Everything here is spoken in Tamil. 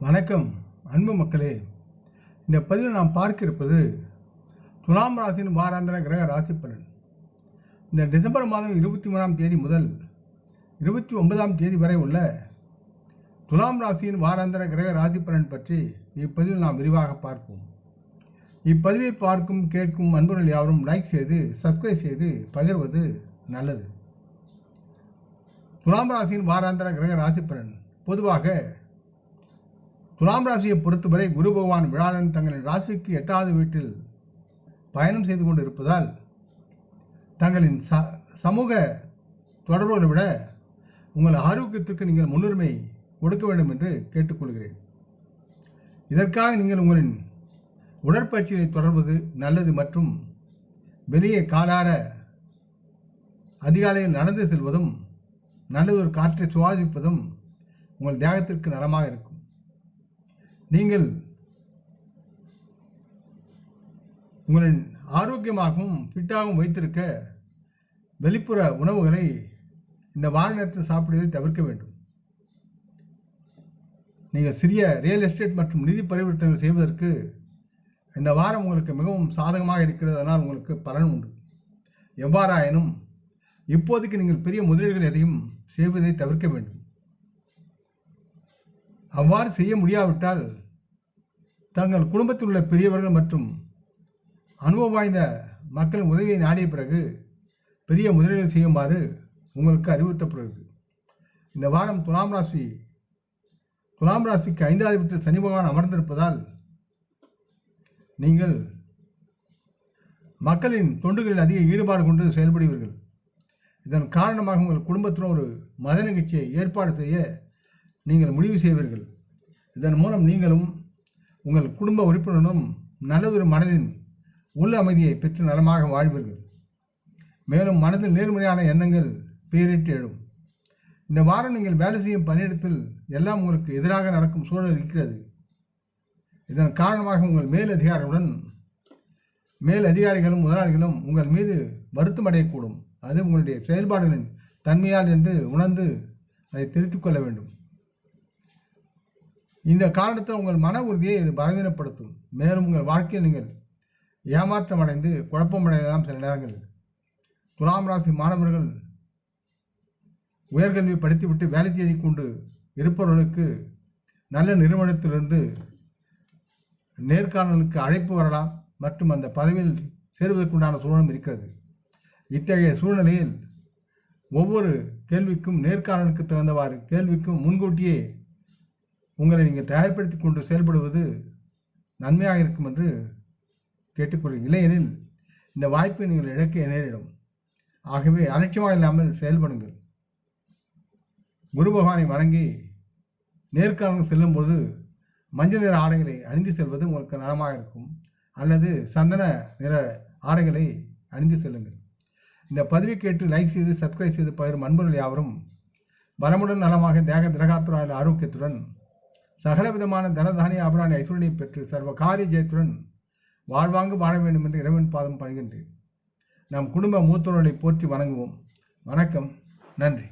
வணக்கம் அன்பு மக்களே. இந்த பதிவில் நாம் பார்க்க இருப்பது துலாம் ராசியின் வாராந்திர கிரக ராசி பலன். இந்த டிசம்பர் மாதம் 23ஆம் தேதி முதல் 29ஆம் தேதி வரை உள்ள துலாம் ராசியின் வாராந்திர கிரக ராசி பலன் பற்றி இப்பதிவில் நாம் விரிவாக பார்ப்போம். இப்பதிவை பார்க்கும் கேட்கும் அன்பர்கள் யாவரும் லைக் செய்து சப்ஸ்கிரைப் செய்து பகிர்வது நல்லது. துலாம் ராசியின் வாராந்திர கிரக ராசி பலன். பொதுவாக துலாம் ராசியை பொறுத்தவரை குரு பகவான் விழாடன் தங்களின் ராசிக்கு 8வது வீட்டில் பயணம் செய்து கொண்டு இருப்பதால் தங்களின் சமூக தொடர்புகளை விட உங்கள் ஆரோக்கியத்திற்கு நீங்கள் முன்னுரிமை கொடுக்க வேண்டும் என்று கேட்டுக்கொள்கிறேன். இதற்காக நீங்கள் உங்களின் உடற்பயிற்சியை தொடர்வது நல்லது மற்றும் வெளியே காலார அதிகாலையில் நடந்து செல்வதும் நல்லதொரு காற்றை சுவாசிப்பதும் உங்கள் தேகத்திற்கு நலமாக இருக்கும். நீங்கள் உங்களின் ஆரோக்கியமாகவும் ஃபிட்டாகவும் வைத்திருக்க வெளிப்புற உணவுகளை இந்த வார நேரத்தில் சாப்பிடுவதை தவிர்க்க வேண்டும். நீங்கள் சிறிய ரியல் எஸ்டேட் மற்றும் நிதி பரிவர்த்தனை செய்வதற்கு இந்த வாரம் உங்களுக்கு மிகவும் சாதகமாக இருக்கிறது. அதனால் உங்களுக்கு பலன் உண்டு. எவ்வாறாயினும் இப்போதைக்கு நீங்கள் பெரிய முதலீடுகள் எதையும் செய்வதை தவிர்க்க வேண்டும். அவ்வாறு செய்ய முடியாவிட்டால் தங்கள் குடும்பத்தில் உள்ள பெரியவர்கள் மற்றும் அனுபவம் வாய்ந்த மக்களின் உதவியை நாடிய பிறகு பெரிய முதலீடுகள் செய்யுமாறு உங்களுக்கு அறிவுறுத்தப்படுகிறது. இந்த வாரம் துலாம் ராசிக்கு 5வது வீட்டில் சனி பகவான் அமர்ந்திருப்பதால் நீங்கள் மக்களின் தொண்டுகளில் அதிக ஈடுபாடு கொண்டு செயல்படுவீர்கள். இதன் காரணமாக உங்கள் குடும்பத்துடன் ஒரு மத நிகழ்ச்சியை ஏற்பாடு செய்ய நீங்கள் முடிவு செய்வீர்கள். இதன் மூலம் நீங்களும் உங்கள் குடும்ப உறுப்பினரும் நல்லதொரு மனதின் உள்ள அமைதியை பெற்று நலமாக வாழ்வீர்கள். மேலும் மனதில் நேர்மறையான எண்ணங்கள் பேரிட்டு எழும். இந்த வாரம் நீங்கள் வேலை செய்யும் பணியிடத்தில் எல்லாம் உங்களுக்கு எதிராக நடக்கும் சூழல் இருக்கிறது. இதன் காரணமாக உங்கள் மேல் அதிகாரிகளும் முதலாளிகளும் உங்கள் மீது வருத்தம் அடையக்கூடும். அது உங்களுடைய செயல்பாடுகளின் தன்மையால் என்று உணர்ந்து அதை திருத்திக் கொள்ள வேண்டும். இந்த காரணத்தில் உங்கள் மன உறுதியை இது பலவீனப்படுத்தும். மேலும் உங்கள் வாழ்க்கையில் நீங்கள் ஏமாற்றம் அடைந்து குழப்பமடையலாம். சில நேரங்களில் துலாம் ராசி மாணவர்கள் உயர்கல்வி படித்துவிட்டு வேலை தேடிக் கொண்டு இருப்பவர்களுக்கு நல்ல நிறுவனத்திலிருந்து நேர்காணலுக்கு அழைப்பு வரலாம் மற்றும் அந்த பதவியில் சேருவதற்குண்டான சூழலும் இருக்கிறது. இத்தகைய சூழ்நிலையில் ஒவ்வொரு கேள்விக்கும் நேர்காணலுக்கு தகுந்தவாறு கேள்விக்கும் முன்கூட்டியே உங்களை நீங்கள் தயார்படுத்தி கொண்டு செயல்படுவது நன்மையாக இருக்கும் என்று கேட்டுக்கொள்கிறேன். இல்லையெனில் இந்த வாய்ப்பை நீங்கள் இழக்க நேரிடும். ஆகவே அலட்சியமாக இல்லாமல் செயல்படுங்கள். குரு பகவானை வணங்கி நேர்காணல் செல்லும்போது மஞ்சள் நிற ஆடைகளை அணிந்து செல்வது உங்களுக்கு நலமாக இருக்கும். அல்லது சந்தன நிற ஆடைகளை அணிந்து செல்லுங்கள். இந்த பதிவை கேட்டு லைக் செய்து சப்ஸ்கிரைப் செய்து பகிரும் அன்பர்கள் யாவரும் வரமுடன் நலமாக திரகாத்துறாயில் ஆரோக்கியத்துடன் சகலவிதமான தனதானிய அபராணி ஐஸ்வர்யை பெற்று சர்வ காரிய ஜெயத்துடன் வாழ்வாங்கு வாழ வேண்டும் என்று இறைவன் பாதம் பணிகின்றேன். நம் குடும்ப மூத்தோர்களை போற்றி வணங்குவோம். வணக்கம். நன்றி.